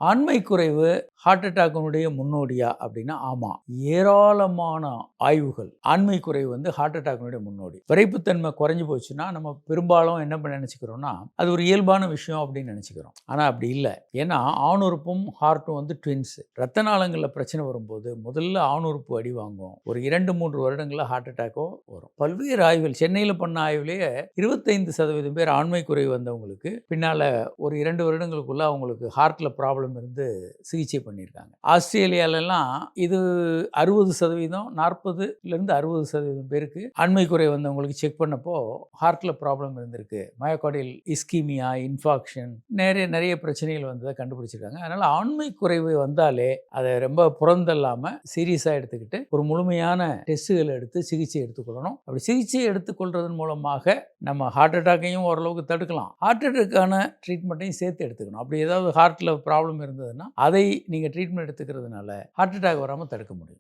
ஆண்மை குறைவு ஹார்ட் அட்டாக்கினுடைய முன்னோடியா அப்படின்னா ஆமாம். ஏராளமான ஆய்வுகள் ஆண்மை குறைவு வந்து ஹார்ட் அட்டாக்கினுடைய முன்னோடி. விரைப்புத்தன்மை குறைஞ்சி போச்சுன்னா நம்ம பெரும்பாலும் என்ன நினச்சிக்கிறோம்னா அது ஒரு இயல்பான விஷயம் அப்படின்னு நினச்சிக்கிறோம். ஆனால் அப்படி இல்லை. ஏன்னா ஆணுறுப்பும் ஹார்ட்டும் வந்து ட்வின்ஸ். ரத்த நாளங்களில் பிரச்சனை வரும்போது முதல்ல ஆணுறுப்பு அடி வாங்கும். ஒரு 2-3 வருடங்களில் ஹார்ட் அட்டாக்கோ வரும். பல்வேறு ஆய்வுகள் சென்னையில் பண்ண ஆய்வுலேயே 25% பேர் ஆண்மை குறைவு வந்தவங்களுக்கு பின்னால் ஒரு 2 வருடங்களுக்குள்ள அவங்களுக்கு ஹார்ட்டில் ப்ராப்ளம் இருந்து சிகிச்சை பண்ணியிருக்காங்க. ஆஸ்திரேலியாலெல்லாம் இது 60%, 40லேருந்து 60% பேருக்கு ஆண்மை குறைவு வந்தவங்களுக்கு செக் பண்ணப்போ ஹார்ட்டில் ப்ராப்ளம் இருந்திருக்கு. மயோகார்டியல் இஸ்கீமியா, இன்ஃபாக்ஷன் நிறைய பிரச்சனைகள் வந்ததை கண்டுபிடிச்சிருக்காங்க. அதனால் ஆண்மை குறைவு வந்தாலே அதை ரொம்ப புறந்தல்லாமல் சீரியஸாக எடுத்துக்கிட்டு ஒரு முழுமையான டெஸ்ட்டுகள் எடுத்து சிகிச்சை எடுத்துக்கொள்ளணும். அப்படி சிகிச்சை எடுத்துக்கொள்றதன் மூலமாக நம்ம ஹார்ட் அட்டாக்கையும் ஓரளவுக்கு தடுக்கலாம். ஹார்ட் அட்டாக்கான ட்ரீட்மெண்ட்டையும் சேர்த்து எடுத்துக்கணும். அப்படி ஏதாவது ஹார்ட்டில் ப்ராப்ளம் இருந்ததுன்னா அதை நீங்கள் ட்ரீட்மெண்ட் எடுத்துக்கிறதுனால ஹார்ட் அட்டாக் வராமல் தடுக்க முடியும்.